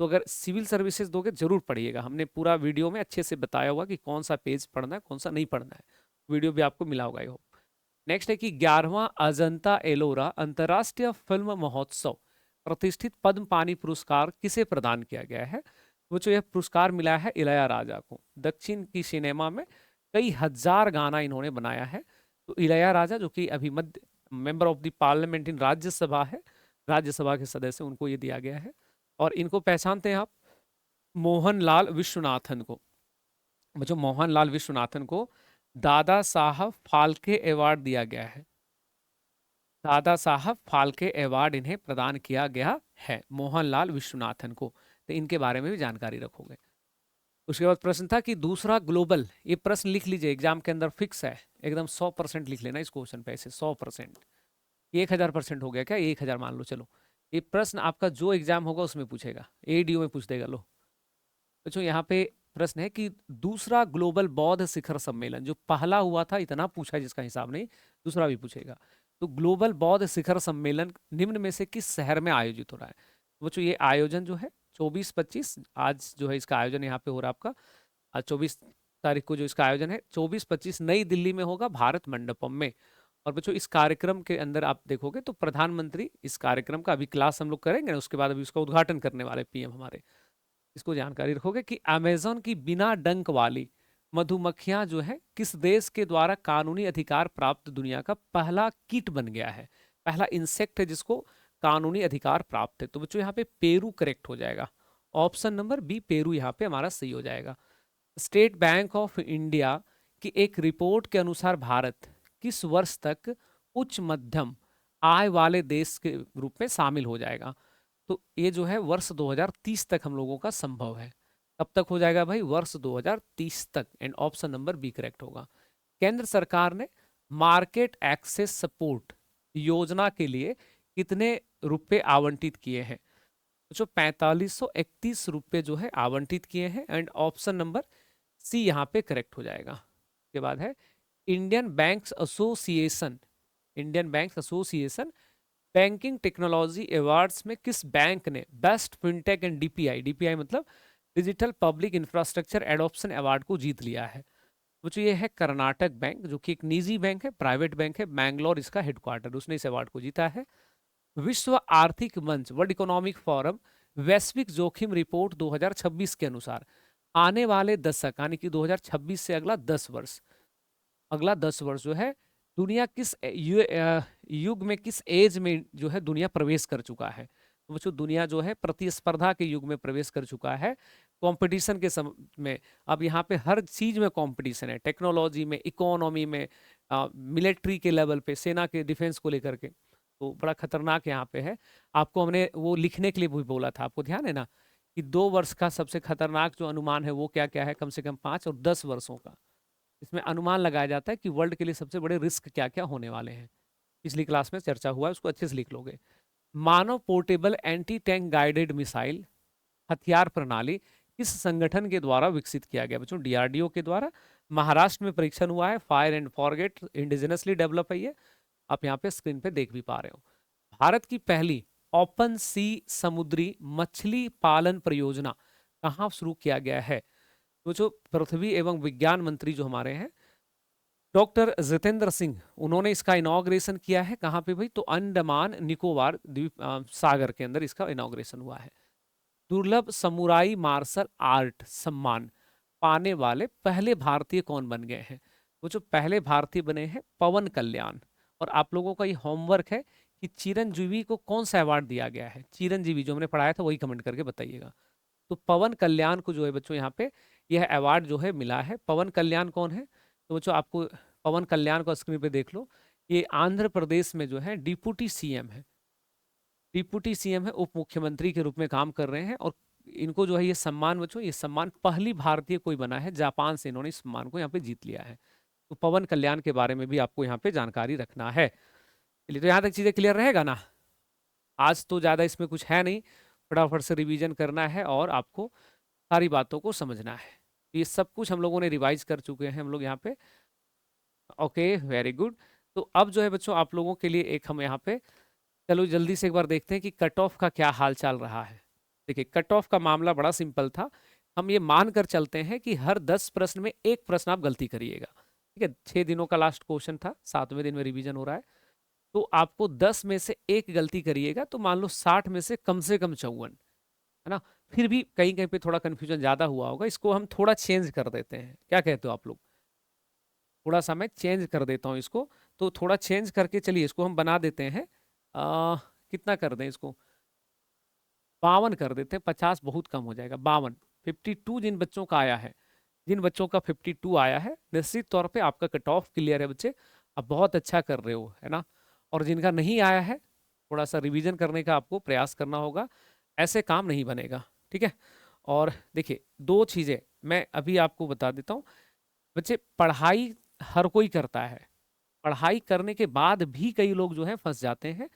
A: तो अगर सिविल सर्विसेज दोगे जरूर पढ़िएगा, हमने पूरा वीडियो में अच्छे से बताया हुआ कि कौन सा पेज पढ़ना है, कौन सा नहीं पढ़ना है। वीडियो भी आपको मिला होगा। I hope. नेक्स्ट है कि 11वां अजंता एलोरा अंतर्राष्ट्रीय फिल्म महोत्सव प्रतिष्ठित पद्म पानी पुरस्कार किसे प्रदान किया गया है। वो जो यह पुरस्कार मिला है इलैयाराजा को। दक्षिण की सिनेमा में कई हजार गाना इन्होंने बनाया है। तो इलैयाराजा जो कि अभी मध्य member of the parliament in Rajya Sabha है, राज्यसभा के सदस्य, उनको ये दिया गया है। और इनको पहचानते हैं आप, मोहनलाल विश्वनाथन को। जो मोहनलाल विश्वनाथन को दादा साहब फाल्के अवार्ड दिया गया है। दादा साहब फाल्के अवार्ड इन्हें प्रदान किया गया है, मोहनलाल विश्वनाथन को। तो इनके बारे में भी जानकारी रखोगे। उसके बाद प्रश्न था कि दूसरा ग्लोबल, ये प्रश्न लिख लीजिए, एग्जाम के अंदर फिक्स है, एकदम 100% लिख लेना इस क्वेश्चन पे, ऐसे 100%। 1000% हो गया क्या, 1000 मान लो, चलो। ये प्रश्न आपका जो एग्जाम होगा उसमें पूछेगा, एडीओ में पूछ देगा। लो बच्चों, यहाँ पे प्रश्न है कि दूसरा ग्लोबल बौद्ध शिखर सम्मेलन, जो पहला हुआ था इतना पूछा जिसका हिसाब नहीं, दूसरा भी पूछेगा। तो ग्लोबल बौद्ध शिखर सम्मेलन निम्न में से किस शहर में आयोजित हो रहा है। बच्चों, ये आयोजन जो है 24-25, आज जो है इसका आयोजन यहाँ पे हो रहा है आपका, आज 24 तारीख को जो इसका आयोजन है 24-25 नई दिल्ली में होगा, भारत मंडपम में। और बच्चों, इस कार्यक्रम के अंदर आप देखोगे तो प्रधानमंत्री इस कार्यक्रम का, अभी क्लास हम लोग करेंगे ना, उसके बाद अभी उसका उद्घाटन करने वाले पीएम हमारे। इसको जानकारी रखोगे कि अमेजोन की बिना डंक वाली मधुमक्खियां जो है किस देश के द्वारा कानूनी अधिकार प्राप्त दुनिया का पहला कीट बन गया है, पहला इंसेक्ट है जिसको कानूनी अधिकार प्राप्त है। तो बच्चों, यहाँ पे पेरू करेक्ट हो जाएगा, ऑप्शन नंबर बी पेरू यहाँ पे हमारा सही हो जाएगा। स्टेट बैंक ऑफ इंडिया की एक रिपोर्ट के अनुसार भारत किस वर्ष तक उच्च मध्यम आय वाले देश के रूप में शामिल हो जाएगा। तो ये जो है वर्ष 2030 तक हम लोगों का संभव है। कब तक हो जाएगा भाई, वर्ष 2030 तक, and option number B correct होगा। केंद्र सरकार ने मार्केट एक्सेस सपोर्ट योजना के लिए कितने रुपए आवंटित किए हैं। जो 4531 रुपए जो है आवंटित किए हैं, एंड ऑप्शन नंबर सी यहाँ पे करेक्ट हो जाएगा। उसके बाद है Indian banks association, Indian banks association banking technology awards में किस बैंक ने best fintech and DPI, DPI मतलब digital public infrastructure adoption award को जीत लिया है। वो जो ये है कर्नाटक बैंक, जो कि एक निजी बैंक है, प्राइवेट बैंक है, बैंगलोर इसका हेडक्वार्टर, उसने इस अवार्ड को जीता है। विश्व आर्थिक मंच, वर्ल्ड इकोनॉमिक फोरम वैश्विक जोखिम रिपोर्ट 2026 के अनुसार आने वाले दशक, यानी कि 2026 से अगला 10 वर्ष, अगला 10 वर्ष जो है दुनिया किस युग में, किस एज में जो है दुनिया प्रवेश कर चुका है। तो बच्चों, दुनिया जो है प्रतिस्पर्धा के युग में प्रवेश कर चुका है, कंपटीशन के में। अब यहाँ पे हर चीज में कंपटीशन है, टेक्नोलॉजी में, इकोनॉमी में, मिलिट्री के लेवल पे, सेना के डिफेंस को लेकर के। तो बड़ा खतरनाक यहाँ पे है। आपको हमने वो लिखने के लिए भी बोला था, आपको ध्यान है ना, कि 2 वर्ष का सबसे खतरनाक जो अनुमान है वो क्या क्या है, कम से कम 5 और 10 वर्षों का इसमें अनुमान लगाया जाता है कि वर्ल्ड के लिए सबसे बड़े रिस्क क्या क्या होने वाले हैं। पिछली क्लास में चर्चा हुआ है, उसको अच्छे से लिख लोगे। मानव portable anti tank guided missile हथियार प्रणाली किस संगठन के द्वारा विकसित किया गया। बच्चों, डीआरडीओ के द्वारा महाराष्ट्र में परीक्षण हुआ है, fire and forget indigenously develop है ये, आप यहाँ पे स्क्रीन पे देख भी पा रहे हो। भारत की पहली ओपन सी समुद्री मछली पालन परियोजना कहाँ शुरू किया गया है। तो जो पृथ्वी एवं विज्ञान मंत्री जो हमारे हैं डॉक्टर जितेंद्र सिंह, उन्होंने इसका इनॉग्रेशन किया है। कहाँ पे भाई, तो अंडमान निकोबार द्वीप सागर के अंदर इसका इनॉग्रेशन हुआ है। दुर्लभ समुराई मार्शल आर्ट सम्मान पाने वाले पहले भारतीय कौन बन गए हैं। वो जो पहले भारतीय बने हैं पवन कल्याण। और आप लोगों का ये होमवर्क है कि चिरंजीवी को कौन सा अवार्ड दिया गया है। चिरंजीवी जो हमने पढ़ाया था वही कमेंट करके बताइएगा। तो पवन कल्याण को जो है बच्चों यहाँ पे यह अवार्ड जो है मिला है। पवन कल्याण कौन है? तो बच्चों आपको पवन कल्याण को स्क्रीन पे देख लो। ये आंध्र प्रदेश में जो है डिप्टी सीएम है। डिप्टी सीएम है, उप मुख्यमंत्री के रूप में काम कर रहे हैं। और इनको जो है ये सम्मान बच्चों, ये सम्मान पहली भारतीय कोई बना है, जापान से इन्होंने इस सम्मान को यहाँ पे जीत लिया है। तो पवन कल्याण के बारे में भी आपको यहाँ पे जानकारी रखना है। चलिए, तो यहाँ तक चीजें क्लियर रहेगा ना? आज तो ज्यादा इसमें कुछ है नहीं, फटाफट से रिवीजन करना है और आपको सारी बातों को समझना है। ये सब कुछ हम लोगों ने रिवाइज कर चुके हैं हम लोग यहाँ पे। Okay, very good. तो अब जो है बच्चों आप लोगों के लिए एक हम यहाँ पे, चलो जल्दी से एक बार देखते हैं कि कट ऑफ का क्या हाल चाल रहा है। देखिए, कट ऑफ का मामला बड़ा सिंपल था। हम ये मानकर चलते हैं कि हर 10 प्रश्न में एक प्रश्न आप गलती करिएगा। ठीक है, 6 दिनों का लास्ट क्वेश्चन था, 7वें दिन में रिवीजन हो रहा है। तो आपको 10 में से एक गलती करिएगा तो मान लो 60 में से कम 54, है ना? फिर भी कहीं कहीं पे थोड़ा कंफ्यूजन ज्यादा हुआ होगा, इसको हम थोड़ा चेंज कर देते हैं। क्या कहते हो आप लोग? थोड़ा सा मैं चेंज कर देता हूँ इसको। तो थोड़ा चेंज करके चलिए इसको हम बना देते हैं। कितना कर दें इसको? 52 कर देते हैं, 50 बहुत कम हो जाएगा। 52, 52 जिन बच्चों का आया है, जिन बच्चों का 52 आया है, निश्चित तौर पे आपका कट ऑफ क्लियर है बच्चे, आप बहुत अच्छा कर रहे हो, है ना? और जिनका नहीं आया है, थोड़ा सा रिवीजन करने का आपको प्रयास करना होगा, ऐसे काम नहीं बनेगा। ठीक है? और देखिए, दो चीजें मैं अभी आपको बता देता हूँ। बच्चे, पढ़ाई हर कोई करता है, पढ़ाई करने के बाद भी कई लोग जो है फंस जाते हैं।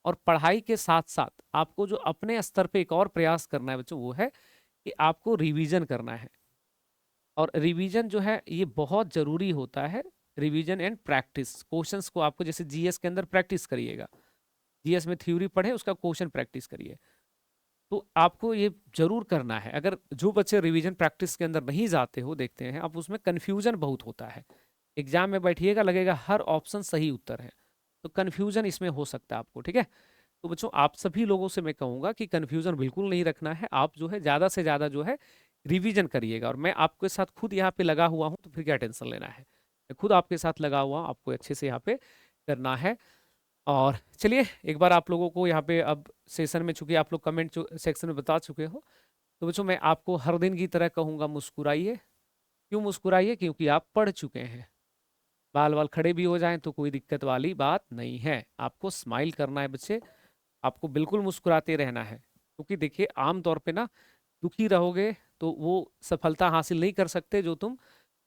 A: और पढ़ाई के साथ साथ आपको जो अपने स्तर पे एक और प्रयास करना है बच्चों, वो है कि आपको रिवीजन करना है। और रिवीजन जो है ये बहुत जरूरी होता है। रिवीजन एंड प्रैक्टिस, क्वेश्चंस को आपको जैसे जीएस के अंदर प्रैक्टिस करिएगा, जीएस में थ्योरी पढ़े, उसका क्वेश्चन प्रैक्टिस करिए। तो आपको ये जरूर करना है। अगर जो बच्चे रिवीजन प्रैक्टिस के अंदर नहीं जाते हो, देखते हैं आप, उसमें कन्फ्यूजन बहुत होता है। एग्जाम में बैठिएगा, लगेगा हर ऑप्शन सही उत्तर है, तो कन्फ्यूजन इसमें हो सकता है आपको। ठीक है? तो बच्चों, आप सभी लोगों से मैं कहूंगा कि कन्फ्यूजन बिल्कुल नहीं रखना है। आप जो है ज्यादा से ज्यादा जो है रिवीजन करिएगा। और मैं आपके साथ खुद यहाँ पे लगा हुआ हूँ, तो फिर क्या टेंशन लेना है। मैं खुद आपके साथ लगा हुआ हूँ, आपको अच्छे से यहाँ पे करना है। और चलिए, एक बार आप लोगों को यहाँ पे अब सेशन में, चूंकि आप लोग कमेंट सेक्शन में बता चुके हो, तो बच्चों मैं आपको हर दिन की तरह कहूंगा, मुस्कुराइए। क्यों मुस्कुराइए? क्योंकि आप पढ़ चुके हैं। बाल बाल खड़े भी हो जाएं तो कोई दिक्कत वाली बात नहीं है। आपको स्माइल करना है बच्चे, आपको बिल्कुल मुस्कुराते रहना है। क्योंकि देखिए, आमतौर पे ना, दुखी रहोगे तो वो सफलता हासिल नहीं कर सकते जो तुम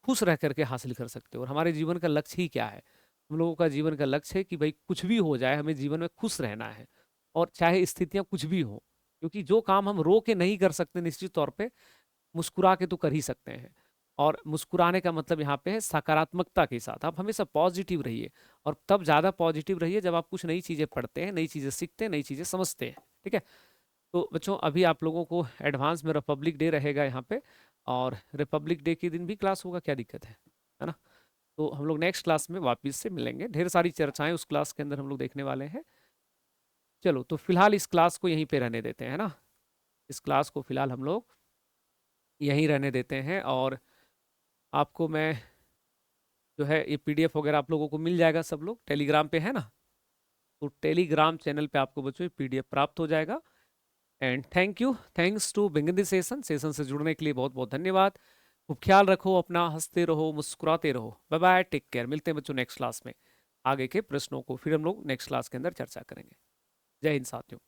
A: खुश रह करके हासिल कर सकते हो। और हमारे जीवन का लक्ष्य ही क्या है? हम लोगों का जीवन का लक्ष्य है कि भाई कुछ भी हो जाए, हमें जीवन में खुश रहना है। और चाहे स्थितियां कुछ भी हो, क्योंकि जो काम हम रो के नहीं कर सकते, निश्चित तौर पे मुस्कुरा के तो कर ही सकते हैं। और मुस्कुराने का मतलब यहाँ पे है सकारात्मकता के साथ। आप हमेशा पॉजिटिव रहिए। और तब ज्यादा पॉजिटिव रहिए जब आप कुछ नई चीजें पढ़ते हैं, नई चीजें सीखते हैं, नई चीजें समझते हैं। ठीक है? तो बच्चों, अभी आप लोगों को एडवांस में रिपब्लिक डे रहेगा यहाँ पे। और रिपब्लिक डे के दिन भी क्लास होगा, क्या दिक्कत है ना? तो हम लोग नेक्स्ट क्लास में वापस से मिलेंगे, ढेर सारी चर्चाएं उस क्लास के अंदर हम लोग देखने वाले हैं। चलो, तो फिलहाल इस क्लास को यहीं पे रहने देते हैं ना। इस क्लास को फिलहाल हम लोग यहीं रहने देते हैं। और आपको मैं जो है ये पीडीएफ वगैरह आप लोगों को मिल जाएगा, सब लोग टेलीग्राम पे है ना? तो टेलीग्राम चैनल पे आपको बच्चों ये पीडीएफ प्राप्त हो जाएगा। And thank you, thanks to begin the session. Session से जुड़ने के लिए बहुत बहुत धन्यवाद। खूब ख्याल रखो अपना, हंसते रहो, मुस्कुराते रहो। Bye bye, take care. मिलते हैं बच्चों नेक्स्ट क्लास में। आगे के प्रश्नों को फिर हम लोग नेक्स्ट क्लास के अंदर चर्चा करेंगे। जय हिंद साथियों।